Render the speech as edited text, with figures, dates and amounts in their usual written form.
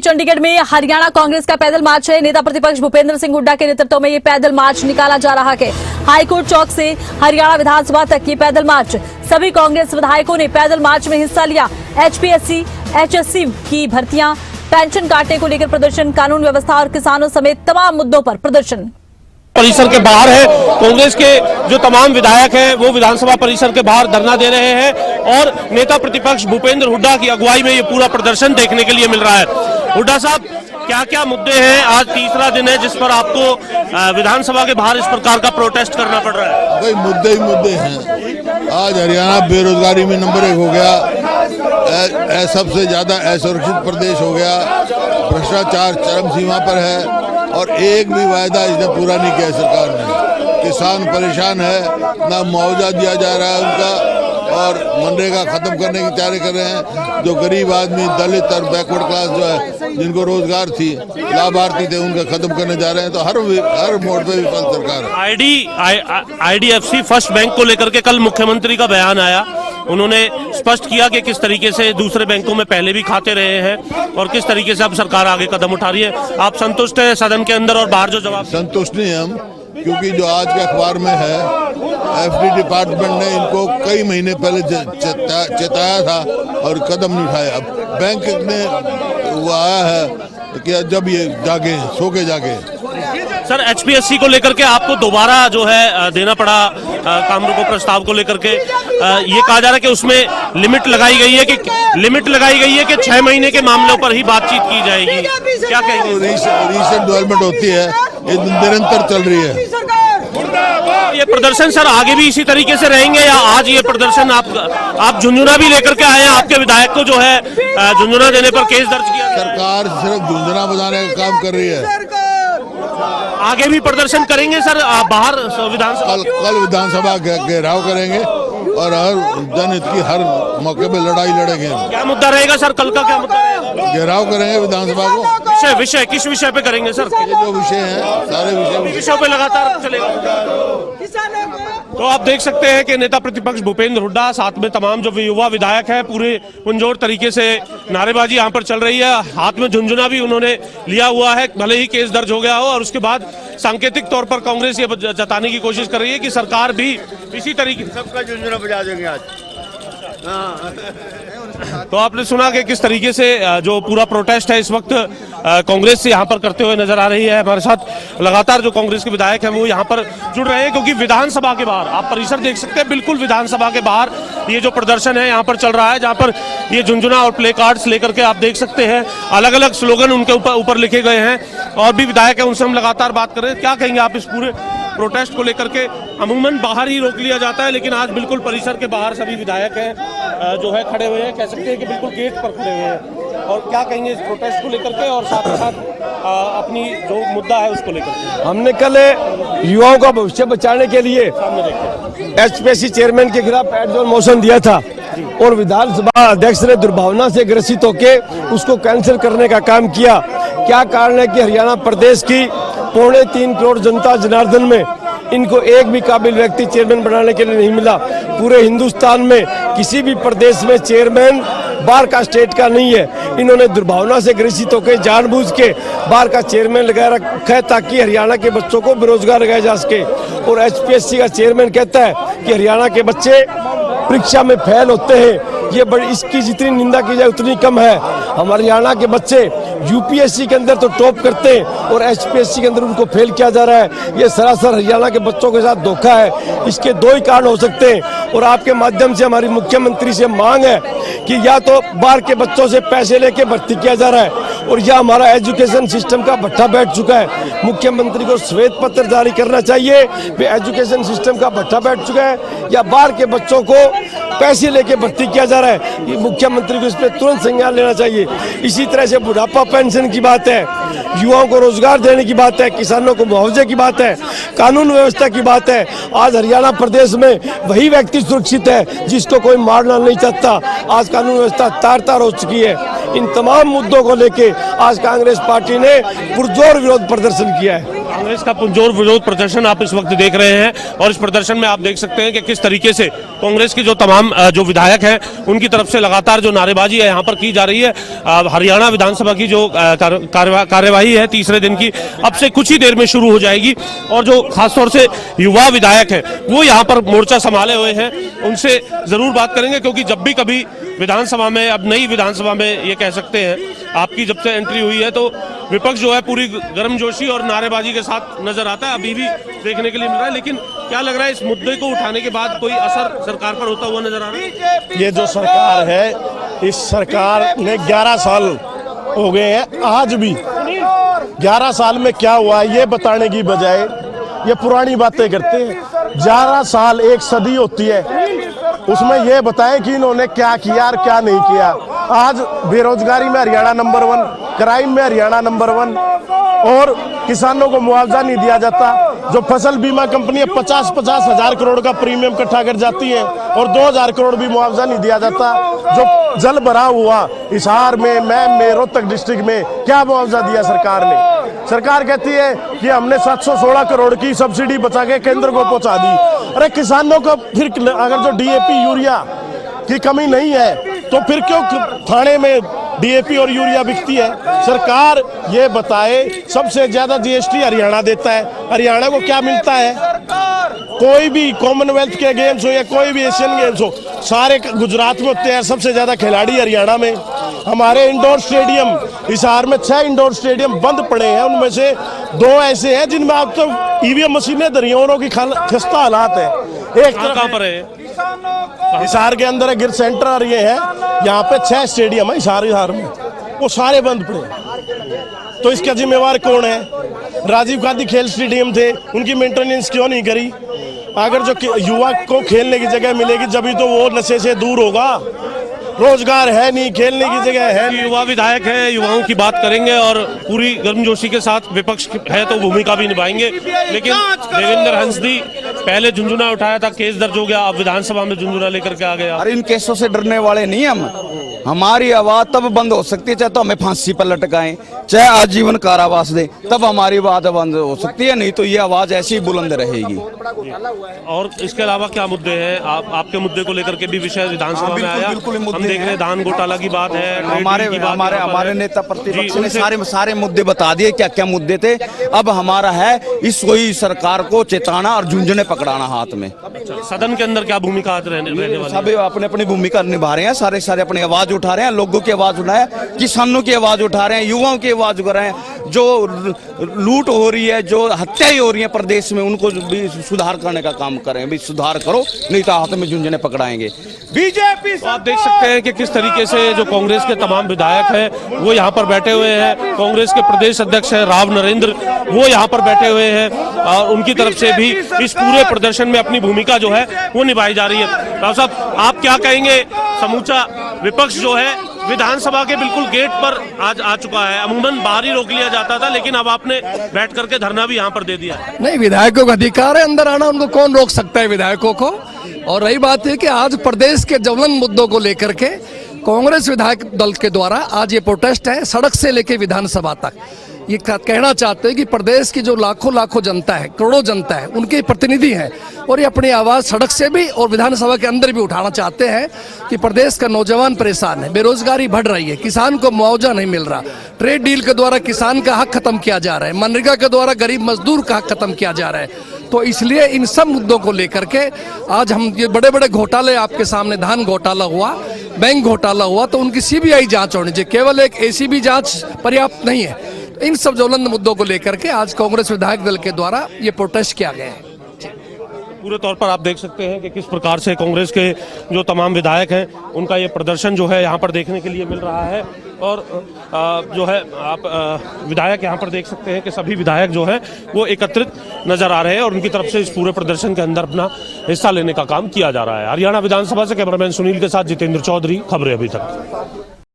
चंडीगढ़ में हरियाणा कांग्रेस का पैदल मार्च है। नेता प्रतिपक्ष भूपेंद्र सिंह हुड्डा के नेतृत्व में ये पैदल मार्च निकाला जा रहा है। हाईकोर्ट चौक से हरियाणा विधानसभा तक ये पैदल मार्च, सभी कांग्रेस विधायकों ने पैदल मार्च में हिस्सा लिया। HPSC, HSC की भर्तियां, पेंशन काटने को लेकर प्रदर्शन, कानून व्यवस्था और किसानों समेत तमाम मुद्दों पर प्रदर्शन। परिसर के बाहर है। कांग्रेस के जो तमाम विधायक हैं वो विधानसभा परिसर के बाहर धरना दे रहे हैं और नेता प्रतिपक्ष भूपेंद्र हुड्डा की अगुवाई में ये पूरा प्रदर्शन देखने के लिए मिल रहा है। हुड्डा साहब, क्या क्या मुद्दे हैं? आज तीसरा दिन है जिस पर आपको विधानसभा के बाहर इस प्रकार का प्रोटेस्ट करना पड़ रहा है। भाई मुद्दे ही मुद्दे हैं। आज हरियाणा बेरोजगारी में नंबर 1 हो गया, सबसे ज्यादा असुरक्षित प्रदेश हो गया, भ्रष्टाचार चरम सीमा पर है और एक भी वायदा इसने पूरा नहीं किया सरकार ने। किसान परेशान है, ना मुआवजा दिया जा रहा है उनका, और मनरेगा खत्म करने की तैयारी कर रहे हैं। जो गरीब आदमी, दलित और बैकवर्ड क्लास जो है, जिनको रोजगार थी, लाभार्थी थे, उनका खत्म करने जा रहे हैं। तो हर मोड पे विफल सरकार है। IDFC फर्स्ट बैंक को लेकर के कल मुख्यमंत्री का बयान आया। उन्होंने स्पष्ट किया कि किस तरीके से दूसरे बैंकों में पहले भी खाते रहे हैं और किस तरीके से अब सरकार आगे कदम उठा रही है। आप संतुष्ट हैं सदन के अंदर और बाहर जो जवाब? संतुष्ट नहीं हम, क्योंकि जो आज के अखबार में है, FD डिपार्टमेंट ने इनको कई महीने पहले चेताया था और कदम नहीं उठाया। अब बैंक ने वो आया है कि जब ये जागे, सो के जागे। सर, HPSC को लेकर के आपको दोबारा जो है देना पड़ा काम रोको प्रस्ताव को लेकर के, ये कहा जा रहा है कि उसमें लिमिट लगाई गई है कि 6 महीने के मामलों पर ही बातचीत की जाएगी। क्या कहेंगे? रिसेंट डेवलपमेंट होती है, ये निरंतर चल रही है। ये प्रदर्शन सर आगे भी इसी तरीके से रहेंगे या आज ये प्रदर्शन आप झुंझुनू भी लेकर के आए हैं? आपके विधायक को जो है झुंझुनू देने पर केस दर्ज किया। सरकार सिर्फ झुंझुनू बजाने का काम कर रही है। आगे भी प्रदर्शन करेंगे सर बाहर विधानसभा? कल विधानसभा घेराव करेंगे और हर जनहित की हर मौके पे लड़ाई लड़ेंगे। क्या मुद्दा रहेगा सर? कल का क्या मुद्दा रहेगा? घेराव करेंगे विधानसभा को। विषय किस विषय पे करेंगे सर? जो विषय है सारे विषयों पे लगातार चलेगा। तो आप देख सकते हैं कि नेता प्रतिपक्ष भूपेंद्र हुड्डा, साथ में तमाम जो युवा विधायक हैं, पूरे पुरजोर तरीके से नारेबाजी यहाँ पर चल रही है। हाथ में झुंझुना भी उन्होंने लिया हुआ है, भले ही केस दर्ज हो गया हो। और उसके बाद सांकेतिक तौर पर कांग्रेस ये जताने की कोशिश कर रही है कि सरकार भी इसी तरीके से सबका झुंझुना बजा देंगे आज। तो आपने सुना कि किस तरीके से जो पूरा प्रोटेस्ट है इस वक्त कांग्रेस से यहाँ पर करते हुए नजर आ रही है। हमारे साथ लगातार जो कांग्रेस के विधायक हैं वो यहाँ पर जुड़ रहे हैं, क्योंकि विधानसभा के बाहर आप परिसर देख सकते हैं, बिल्कुल विधानसभा के बाहर ये जो प्रदर्शन है यहाँ पर चल रहा है, जहाँ पर ये झुंझुना और प्ले कार्ड्स लेकर के आप देख सकते हैं, अलग अलग स्लोगन उनके ऊपर लिखे गए हैं। और भी विधायक है, उनसे हम लगातार बात कर रहे हैं। क्या कहेंगे आप इस पूरे प्रोटेस्ट को लेकर के? अमूमन बाहर ही रोक लिया जाता है, लेकिन आज बिल्कुल परिसर के बाहर सभी विधायक हैं जो है खड़े हुए हैं, कह सकते हैं कि बिल्कुल गेट पर खड़े हुए हैं। और क्या कहेंगे इस प्रोटेस्ट को लेकर के और साथ ही साथ अपनी जो मुद्दा है उसको लेकर के? हमने कल युवाओं का भविष्य बचाने के लिए HPSC चेयरमैन के खिलाफ एडजॉर्न मोशन दिया था और विधानसभा अध्यक्ष ने दुर्भावना से ग्रसित होकर उसको कैंसिल करने का काम किया। क्या कारण है कि हरियाणा प्रदेश की 3.25 करोड़ जनता जनार्दन में इनको एक भी काबिल व्यक्ति चेयरमैन बनाने के लिए नहीं मिला। पूरे हिंदुस्तान में किसी भी प्रदेश में चेयरमैन बार का स्टेट का नहीं है। इन्होंने दुर्भावना से ग्रसित होकर जानबूझ के बार का चेयरमैन लगा रखा है ताकि हरियाणा के बच्चों को बेरोजगार लगाया जा सके। और HPSC का चेयरमैन कहता है कि हरियाणा के बच्चे परीक्षा में फेल होते हैं। ये बड़ी, इसकी जितनी निंदा की जाए उतनी कम है। हमारे हरियाणा के बच्चे UPSC के अंदर तो टॉप करते हैं और HPSC के अंदर उनको फेल किया जा रहा है। ये सरासर हरियाणा के बच्चों के साथ धोखा है। इसके 2 ही कारण हो सकते हैं और आपके माध्यम से हमारी मुख्यमंत्री से मांग है कि या तो बाहर के बच्चों से पैसे लेके भर्ती किया जा रहा है और या हमारा एजुकेशन सिस्टम का भट्ठा बैठ चुका है। मुख्यमंत्री को श्वेत पत्र जारी करना चाहिए कि एजुकेशन सिस्टम का भट्ठा बैठ चुका है या बाहर के बच्चों को पैसे लेके भर्ती किया जा रहा है। ये मुख्यमंत्री को इस पर तुरंत संज्ञान लेना चाहिए। इसी तरह से बुढ़ापा पेंशन की बात है, युवाओं को रोजगार देने की बात है, किसानों को मुआवजे की बात है, कानून व्यवस्था की बात है। आज हरियाणा प्रदेश में वही व्यक्ति सुरक्षित है जिसको कोई मारना नहीं चाहता। आज कानून व्यवस्था तार-तार हो चुकी है। इन तमाम मुद्दों को लेके आज कांग्रेस पार्टी ने पुरजोर विरोध प्रदर्शन किया है। कांग्रेस का पुरजोर विरोध प्रदर्शन आप इस वक्त देख रहे हैं और इस प्रदर्शन में आप देख सकते हैं कि किस तरीके से कांग्रेस के जो तमाम जो विधायक हैं उनकी तरफ से लगातार जो नारेबाजी है यहाँ पर की जा रही है। हरियाणा विधानसभा की जो कार्यवाही है तीसरे दिन की अब से कुछ ही देर में शुरू हो जाएगी और जो खासतौर से युवा विधायक हैं वो यहाँ पर मोर्चा संभाले हुए हैं, उनसे जरूर बात करेंगे क्योंकि जब भी कभी विधानसभा में, अब नई विधानसभा में ये कह सकते हैं आपकी जब से एंट्री हुई है तो विपक्ष जो है पूरी गर्मजोशी और नारेबाजी के साथ नजर आता है, अभी भी देखने के लिए मिल रहा है। लेकिन क्या लग रहा है इस मुद्दे को उठाने के बाद कोई असर सरकार पर होता हुआ नजर आ रहा है? ये जो सरकार है इस सरकार ने 11 साल हो गए हैं, आज भी 11 साल में क्या हुआ है ये बताने की बजाय ये पुरानी बातें करते हैं। 11 साल एक सदी होती है, उसमें ये बताएं कि इन्होंने क्या किया और क्या नहीं किया। आज बेरोजगारी में हरियाणा नंबर 1, क्राइम में हरियाणा नंबर 1 और किसानों को मुआवजा नहीं दिया जाता। जो फसल बीमा कंपनी 50-50 हजार करोड़ का प्रीमियम इकट्ठा कर जाती है और 2000 करोड़ भी मुआवजा नहीं दिया जाता। जो जल भराव हुआ हिसार में, मैम में, रोहतक डिस्ट्रिक्ट में, क्या मुआवजा दिया सरकार ने? सरकार कहती है कि हमने 716 करोड़ की सब्सिडी बचा के केंद्र को पहुंचा दी। अरे किसानों को फिर अगर जो डीएपी यूरिया की कमी नहीं है तो फिर क्यों थाने में डीएपी और यूरिया बिकती है? सरकार ये बताए सबसे ज्यादा जीएसटी हरियाणा देता है, हरियाणा को क्या मिलता है? कोई भी कॉमनवेल्थ के गेम्स हो या कोई भी एशियन गेम्स हो सारे गुजरात में होते हैं, सबसे ज्यादा खिलाड़ी हरियाणा में। हमारे इंडोर स्टेडियम हिसार में 6 इंडोर स्टेडियम बंद पड़े हैं, उनमें से 2 ऐसे हैं जिनमें अब तो ईवीएम मशीनें धरी हैं, उनकी खस्ता हालात है। एक कहाँ पर है? हिसार के अंदर गिर सेंटर और ये है, यहाँ पे 6 स्टेडियम है हिसार में, वो सारे बंद पड़े। तो इसका जिम्मेवार कौन है? राजीव गांधी खेल स्टेडियम थे, उनकी मेंटेनेंस क्यों नहीं करी? अगर जो युवा को खेलने की जगह मिलेगी जब तो वो नशे से दूर होगा। रोजगार है नहीं, खेलने की जगह है नहीं। युवा विधायक हैं, युवाओं की बात करेंगे और पूरी गर्मजोशी के साथ विपक्ष है तो भूमिका भी निभाएंगे। लेकिन देवेंद्र हंसदी पहले झुंझुना उठाया था, केस दर्ज हो गया, अब विधानसभा में झुंझुना लेकर के आ गया। अरे इन केसों से डरने वाले नहीं हम। हमारी आवाज तब बंद हो सकती है चाहे तो हमें फांसी पर लटकाएं, चाहे आजीवन कारावास दें, तब हमारी बात बंद हो सकती है, नहीं तो ये आवाज ऐसी ही बुलंद रहेगी। और इसके अलावा क्या मुद्दे हैं? आपके मुद्दे को लेकर के भी विषय विधानसभा में आया। हम देख रहे हैं धान घोटाला की बात है, हमारे नेता प्रतिपक्ष ने सारे मुद्दे बता दिए क्या क्या मुद्दे थे। अब हमारा है इस कोई सरकार को चेताना और झुंझुने पकड़ाना हाथ में। सदन के अंदर क्या भूमिका रहने वाली? सब अपने अपनी भूमिका निभा रहे हैं, सारे अपनी आवाज उठा रहे हैं, लोगों की आवाज उठाए, किसानों की आवाज उठा रहे हैं, युवाओं की आवाज उठा रहे हैं। जो लूट हो रही है, जो हत्याएं हो रही है प्रदेश में, उनको भी सुधार करने का काम करें। भी सुधार करो नहीं तो हाथ में झुंझुने पकड़ाएंगे बीजेपी। तो आप देख सकते हैं कि किस तरीके से जो कांग्रेस के तमाम विधायक हैं वो यहाँ पर बैठे हुए हैं। कांग्रेस के प्रदेश अध्यक्ष हैं राव नरेंद्र, वो यहाँ पर बैठे हुए हैं और उनकी तरफ से भी इस पूरे प्रदर्शन में अपनी भूमिका जो है वो निभाई जा रही है। राव साहब, आप क्या कहेंगे? समूचा विपक्ष जो है विधानसभा के बिल्कुल गेट पर आज आ चुका है। अमूमन बाहर ही रोक लिया जाता था, लेकिन अब आपने बैठ करके धरना भी यहाँ पर दे दिया। नहीं, विधायकों का अधिकार है अंदर आना, उनको कौन रोक सकता है विधायकों को। और रही बात है कि आज प्रदेश के ज्वलंत मुद्दों को लेकर के कांग्रेस विधायक दल के द्वारा आज ये प्रोटेस्ट है, सड़क से लेकर विधानसभा तक। ये कहना चाहते हैं कि प्रदेश की जो लाखों जनता है, करोड़ों जनता है, उनके प्रतिनिधि हैं और ये अपनी आवाज़ सड़क से भी और विधानसभा के अंदर भी उठाना चाहते हैं कि प्रदेश का नौजवान परेशान है, बेरोजगारी बढ़ रही है, किसान को मुआवजा नहीं मिल रहा, ट्रेड डील के द्वारा किसान का हक खत्म किया जा रहा है, मनरेगा के द्वारा गरीब मजदूर का हक खत्म किया जा रहा है। तो इसलिए इन सब मुद्दों को लेकर के आज हम ये बड़े बड़े घोटाले आपके सामने, धान घोटाला हुआ, बैंक घोटाला हुआ, तो उनकी सीबीआई जांच होनी चाहिए, केवल एक एसीबी जांच पर्याप्त नहीं है। इन सब ज्वलंत मुद्दों को लेकर के आज कांग्रेस विधायक दल के द्वारा ये प्रोटेस्ट किया गया है। पूरे तौर पर आप देख सकते हैं कि किस प्रकार से कांग्रेस के जो तमाम विधायक हैं उनका ये प्रदर्शन जो है यहाँ पर देखने के लिए मिल रहा है। और जो है आप विधायक यहाँ पर देख सकते हैं कि सभी विधायक जो है वो एकत्रित नजर आ रहे हैं और उनकी तरफ से इस पूरे प्रदर्शन के अंदर अपना हिस्सा लेने का काम किया जा रहा है। हरियाणा विधानसभा से कैमरामैन सुनील के साथ जितेंद्र चौधरी, खबरें अभी तक।